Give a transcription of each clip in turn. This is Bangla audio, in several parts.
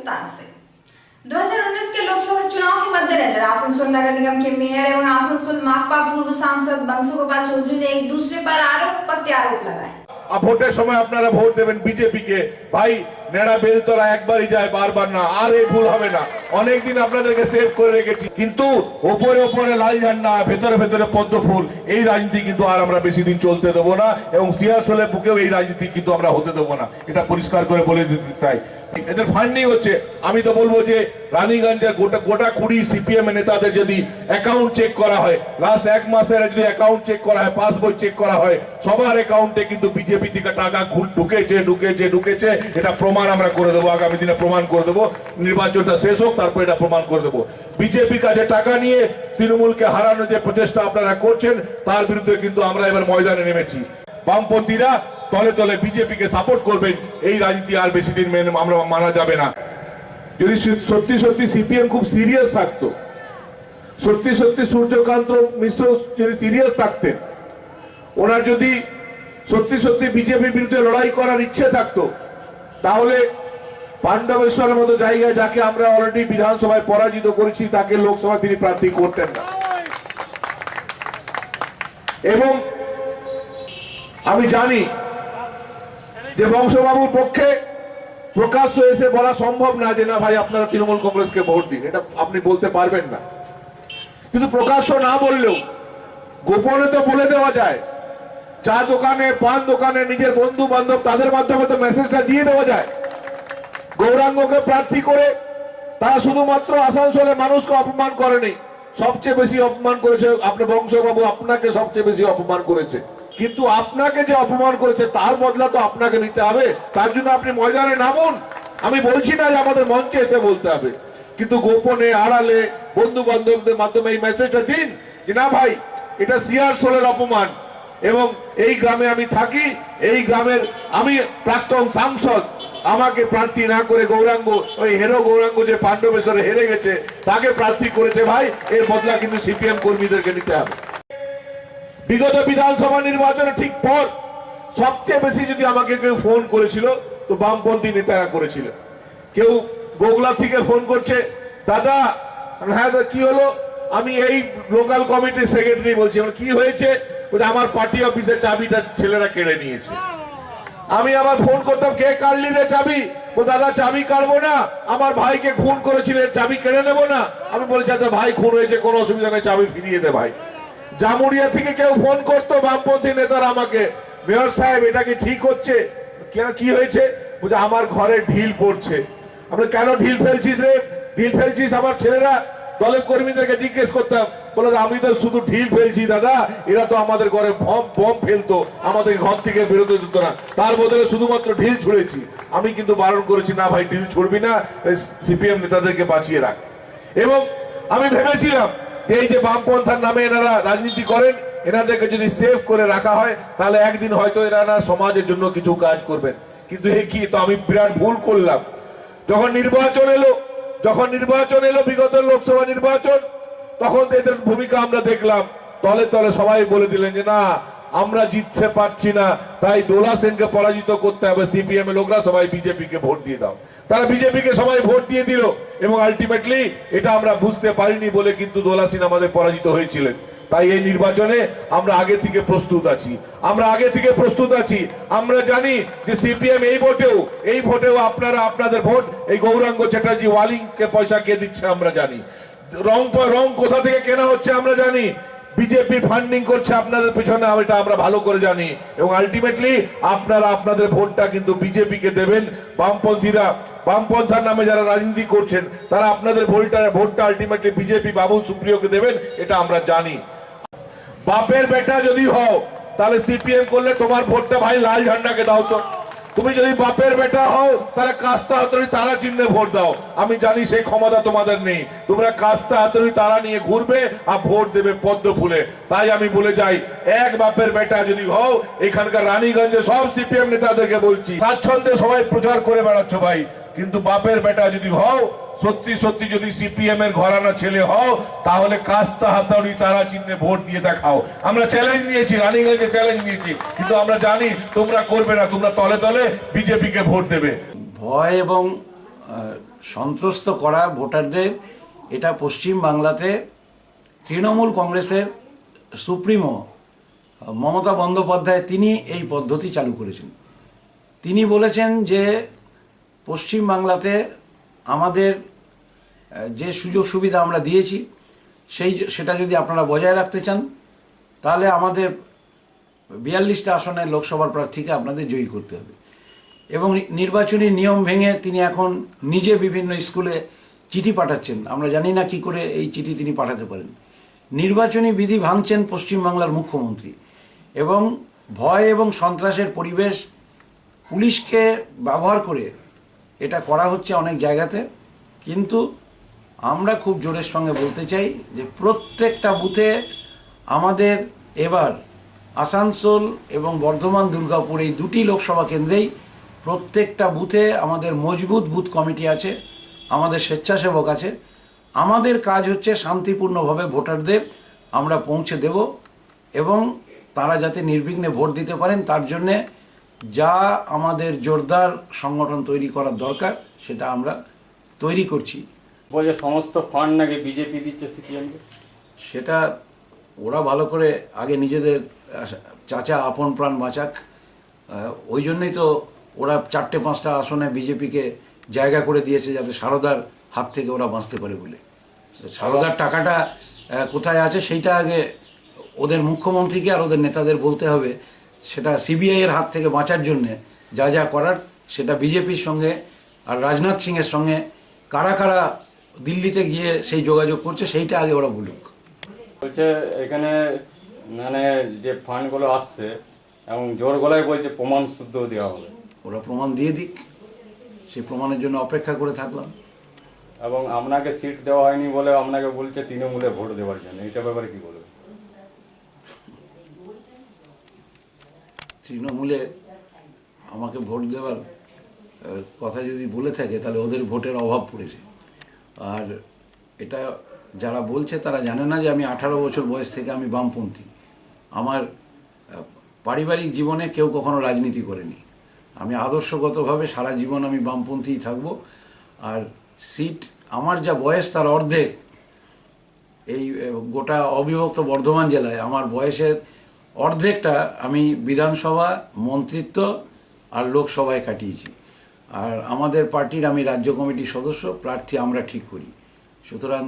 विस्तार से। 2019 के लोकसभा चुनाव के मद्देनजर आसनसोल नगर निगम के मेयर एवं आसनसोल माकपा पूर्व सांसद बंसुगोपाल चौधरी ने एक दूसरे पर आरोप प्रत्यारोप लगाए। अब ভোটের সময় আপনারা ভোট দেবেন বিজেপি কে, ভাই নেড়া বেলতলা একবারই যায় বারবার না, আর এই ভুল হবে না। অনেকদিন আপনাদেরকে সেভ করে রেখেছি, কিন্তু উপরে উপরে লাল ঝান্ডা ভেতরে ভেতরে পদ্ম ফুল, এই রাজনীতি কিন্তু আর আমরা বেশি দিন চলতে দেবো না, এবং সিয়াসলের বুকেও এই রাজনীতি কিন্তু আমরা হতে দেবো না, এটা পরিষ্কার করে বলে দিতে চাই। এদের ফান্ডিং হচ্ছে, আমি তো বলবো যে রানীগঞ্জের গোটা 20 সিপিএম নেতাদের যদি অ্যাকাউন্ট চেক করা হয়, লাস্ট এক মাসের যদি অ্যাকাউন্ট চেক করা হয়, পাসবই চেক করা হয়, সবার অ্যাকাউন্টে কিন্তু বিজেপি থেকে টাকা ঢুকেছে, এটা প্রমাণ আমরা করে দেবো, আগামী দিনে প্রমাণ করে দেবো। নির্বাচনটা শেষ হোক, তারপর এটা প্রমাণ করে দেবো। বিজেপির কাছে টাকা নিয়ে তৃণমূলকে হারানোর যে প্রচেষ্টা আপনারা করছেন, তার বিরুদ্ধে কিন্তু আমরা এবার ময়দানে নেমেছি। বামপন্থীরা তলে তলে বিজেপিকে সাপোর্ট করবেন, এই রাজনীতি আর বেশি দিন আমরা মানা যাবে না। যদি সত্যি সত্যি সিপিএম খুব সিরিয়াস থাকতো, সত্যি সত্যি সূর্যকান্ত মিশ্র যদি সিরিয়াস থাকতেন, ওনার যদি সত্যি সত্যি বিজেপির বিরুদ্ধে লড়াই করার ইচ্ছে থাকতো, তাহলে পাণ্ডবেশ্বরের মতো জায়গায়, যাকে আমরা অলরেডি বিধানসভায় পরাজিত করেছি, তাকে লোকসভা তিনি প্রার্থী করতেন না। এবং আমি জানি যে বংশবাবুর পক্ষে প্রকাশ্য এসে বলা সম্ভব না যে না ভাই আপনারা তৃণমূল কংগ্রেসকে ভোট দিন, এটা আপনি বলতে পারবেন না। কিন্তু প্রকাশ্য না বললেও গোপনে তো বলে দেওয়া যায়, চা দোকানে, পান দোকানে, নিজের বন্ধু বান্ধব, তাদের মাধ্যমে তো মেসেজটা দিয়ে দেওয়া যায়। গৌরাঙ্গকে প্রার্থী করে তারা শুধুমাত্র আসানসোলে মানুষকে অপমান করেনি, সবচেয়ে বেশি অপমান করেছে আপনার বংশবাবু, আপনাকে সবচেয়ে বেশি অপমান করেছে। কিন্তু আপনাকে যে অপমান করেছে তার বদলা তো আপনাকে নিতে হবে, তার জন্য আপনি ময়দানে নামুন। আমি বলছি না যে আমাদের মঞ্চে এসে বলতে হবে, কিন্তু গোপনে আড়ালে বন্ধু বান্ধবদের মাধ্যমে এই মেসেজটা দিন যে না ভাই, এটা সিয়ারসোলের অপমান, এবং এই গ্রামে আমি থাকি, এই গ্রামের আমি প্রাক্তন সাংসদ, আমাকে প্রার্থী না করে গৌরাঙ্গ, ওই হেরো গৌরাঙ্গ যে পাণ্ডবেশ্বরে হেরে গেছে, তাকে প্রার্থী করেছে। ভাই, এর বদলা কিন্তু সিপিএম কর্মীদেরকে নিতে হবে। বিগত বিধানসভা নির্বাচনে ঠিক পর সবচেয়ে বেশি যদি আমাকে কেউ ফোন করেছিল, তো বামপন্থী নেতারা করেছিল। কেউ গোগলা থেকে ফোন করছে, দাদা হ্যাঁ কি হলো, আমি এই লোকাল কমিটির সেক্রেটারি বলছি। কি হয়েছে? আমার পার্টি অফিসের চাবিটা ছেলেরা কেড়ে নিয়েছে। আমি আবার ফোন করতাম, কে কাটলি রে চাবি? ও দাদা চাবি কাটবো না, আমার ভাইকে খুন করেছিলেন, চাবি কেড়ে নেবো না। আমি বলেছি আচ্ছা ভাই খুন হয়েছে, কোনো অসুবিধা নেই, চাবি ফিরিয়ে দে ভাই। জামুরিয়া থেকে কেউ ফোন করতো বামপন্থী নেতারা আমাকে, মেয়র সাহেব এটা কি ঠিক হচ্ছে? কি হয়েছে? বলছে আমার ঘরে ঢিল পড়ছে। আমরা কেন ঢিল ফেলছিস রে? ঢিল ফেলছিস? আমার ছেলেরা দলের কর্মীদেরকে জিজ্ঞেস করতাম, বলে আমি তো শুধু ঢিল ফেলছি দাদা, এরা তো আমাদের ঘরে বম ফেলতো, আমাদের ঘর থেকে বেরোতে দিত না, তার বদলে শুধুমাত্র ঢিল ছুড়েছি। আমি কিন্তু বারণ করেছি, না ভাই ঢিল ছুড়বি না, সিপিএম নেতাদেরকে বাঁচিয়ে রাখ। এবং আমি ভেবেছিলাম এই যে বামপন্থার নামে এনারা রাজনীতি করেন, এনাদেরকে যদি সেভ করে রাখা হয়, তাহলে একদিন হয়তো এনারা সমাজের জন্য কিছু কাজ করবেন। কিন্তু এ কি, তো আমি বিরাট ভুল করলাম। যখন নির্বাচন এলো বিগত লোকসভা নির্বাচন, তখন এদের ভূমিকা আমরা দেখলাম, তলে তলে সবাই বলে দিলেন যে না আমরা জিততে পারছি না, তাই দোলা সেনকে পরাজিত করতে হবে, সিপিএম এর লোকরা সবাই বিজেপিকে ভোট দিয়ে দাও। তারা বিজেপিকে সবাই ভোট দিয়ে দিল, এবং আলটিমেটলি এটা আমরা বুঝতে পারিনি বলে কিন্তু দোলা সেন আমাদের পরাজিত হয়েছিলেন। তাই এই নির্বাচনে আমরা আগে থেকে প্রস্তুত আছি। আমরা জানি যে সিপিএম এই ভোটেও আপনারা আপনাদের ভোট এই গৌরাঙ্গ চ্যাটার্জি ওয়ালিংকে পয়সা কে দিচ্ছে আমরা জানি, রং কোথা থেকে কেনা হচ্ছে আমরা জানি, বিজেপি ফান্ডিং করছে আপনাদের পেছনে, এটা আমরা ভালো করে জানি। এবং আলটিমেটলি আপনারা আপনাদের ভোটটা কিন্তু বিজেপিকে দেবেন। বামপন্থার নামে যারা রাজনীতি করছেন, তারা আপনাদের ভোটটা আলটিমেটলি বিজেপি বাবুল সুপ্রিয়কে দেবেন, এটা আমরা জানি। বাপের বেটা যদি হও, তাহলে সিপিএম করলে তোমার ভোটটা ভাই লাল ঝান্ডাকে দাও। তো তুমি যদি বাপের বেটা হও, তাহলে কাস্তা হাতুড়ি তারা চিহ্নে ভোট দাও। আমি জানি সেই ক্ষমতা তোমাদের নেই, তোমরা কাস্তা হাতুড়ি তারা নিয়ে ঘুরবে আর ভোট দেবে পদ্ম ফুলে। তাই আমি বলে যাই, এক বাপের বেটা যদি হও, এখানকার রানীগঞ্জে সব সিপিএম নেতাদেরকে বলছি, স্বাচ্ছন্দ্যে সবাই প্রচার করে বেড়াচ্ছ ভাই, কিন্তু বাপের বেটা যদি হও, সত্যি সত্যি যদি সিপিএম এর ঘরানা ছেলে হও, তাহলে কাস্তা হাতুড়ি তারা চিহ্নে ভোট দিয়ে দেখাও। আমরা চ্যালেঞ্জ নিয়েছি, রানীগঞ্জে চ্যালেঞ্জ নিয়েছি, কিন্তু আমরা জানি তোমরা করবে না, তোমরা তলে তলে বিজেপিকে ভোট দেবে। ভয় এবং সন্ত্রস্ত করা ভোটারদের, এটা পশ্চিম বাংলাতে তৃণমূল কংগ্রেসের সুপ্রিমো মমতা বন্দ্যোপাধ্যায় তিনি এই পদ্ধতি চালু করেছেন। তিনি বলেছেন যে পশ্চিম বাংলাতে আমাদের যে সুযোগ সুবিধা আমরা দিয়েছি সেটা যদি আপনারা বজায় রাখতে চান তাহলে আমাদের 42টা আসনের লোকসভার প্রার্থীকে আপনাদের জয়ী করতে হবে। এবং নির্বাচনী নিয়ম ভেঙে তিনি এখন নিজে বিভিন্ন স্কুলে চিঠি পাঠাচ্ছেন। আমরা জানি না কি করে এই চিঠি তিনি পাঠাতে পারেন। নির্বাচনী বিধি ভাঙছেন পশ্চিমবাংলার মুখ্যমন্ত্রী এবং ভয় এবং সন্ত্রাসের পরিবেশ পুলিশকে ব্যবহার করে এটা করা হচ্ছে অনেক জায়গাতে। কিন্তু আমরা খুব জোরের সঙ্গে বলতে চাই যে প্রত্যেকটা বুথে আমাদের এবার আসানসোল এবং বর্ধমান দুর্গাপুর এই দুটি লোকসভা কেন্দ্রেই প্রত্যেকটা বুথে আমাদের মজবুত বুথ কমিটি আছে, আমাদের স্বেচ্ছাসেবক আছে। আমাদের কাজ হচ্ছে শান্তিপূর্ণভাবে ভোটারদের আমরা পৌঁছে দেব এবং তারা যাতে নির্বিঘ্নে ভোট দিতে পারেন তার জন্যে যা আমাদের জোরদার সংগঠন তৈরি করার দরকার সেটা আমরা তৈরি করছি। বলে সমস্ত ফান্ড নাকি বিজেপি দিচ্ছে সিপিএমকে। সেটা ওরা ভালো করে আগে নিজেদের চাচা আপন প্রাণ বাঁচাক। ওই জন্যই তো ওরা 4টে-5টা আসনে বিজেপিকে জায়গা করে দিয়েছে যাতে সারদার হাত থেকে ওরা বাঁচতে পারে বলে। সারদার টাকাটা কোথায় আছে সেইটা আগে ওদের মুখ্যমন্ত্রীকে আর ওদের নেতাদের বলতে হবে। সেটা সিবিআই এর হাত থেকে বাঁচার জন্যে যা যা করার সেটা বিজেপির সঙ্গে আর রাজনাথ সিংয়ের সঙ্গে কারা কারা দিল্লিতে গিয়ে সেই যোগাযোগ করছে সেইটা আগে ওরা বলুক। বলছে এখানে মানে যে ফান্ডগুলো আসছে এবং জোর গলায় বলছে প্রমাণ শুদ্ধ দেওয়া হবে। ওরা প্রমাণ দিয়ে দিক, সেই প্রমাণের জন্য অপেক্ষা করে থাকলাম। এবং আপনাকে সিট দেওয়া হয়নি বলে আপনাকে বলছে তৃণমূলে ভোট দেওয়ার জন্য, এইটা ব্যাপারে কি বলবে? তৃণমূলে আমাকে ভোট দেওয়ার কথা যদি বলে থাকে তাহলে ওদের ভোটের অভাব পড়েছে। আর এটা যারা বলছে তারা জানে না যে আমি 18 বছর বয়স থেকে আমি বামপন্থী। আমার পারিবারিক জীবনে কেউ কখনো রাজনীতি করেনি। আমি আদর্শগতভাবে সারা জীবন আমি বামপন্থীই থাকব। আর সিট আমার যা বয়স তার অর্ধেক এই গোটা অবিভক্ত বর্ধমান জেলায় আমার বয়সের অর্ধেকটা আমি বিধানসভা, মন্ত্রিত্ব আর লোকসভায় কাটিয়েছি। আর আমাদের পার্টির আমি রাজ্য কমিটির সদস্য, প্রার্থী আমরা ঠিক করি। সুতরাং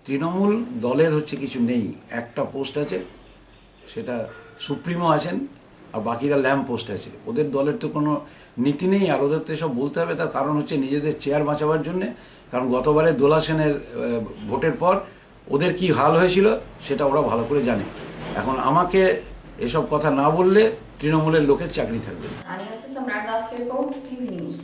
তৃণমূল দলের হচ্ছে কিছু নেই, একটা পোস্ট আছে, সেটা সুপ্রিমো আছেন আর বাকিরা ল্যাম্প পোস্ট আছে। ওদের দলের তো কোনো নীতি নেই আর ওদের তো এসব বলতে হবে। তার কারণ হচ্ছে নিজেদের চেয়ার বাঁচাবার জন্যে। কারণ গতবারে দোলা সেনের ভোটের পর ওদের কি হাল হয়েছিল সেটা ওরা ভালো করে জানে। এখন আমাকে এসব কথা না বললে তৃণমূলের লোকের চাকরি থাকবে। সম্রাট দাস की रिपोर्ट, टीवी न्यूज।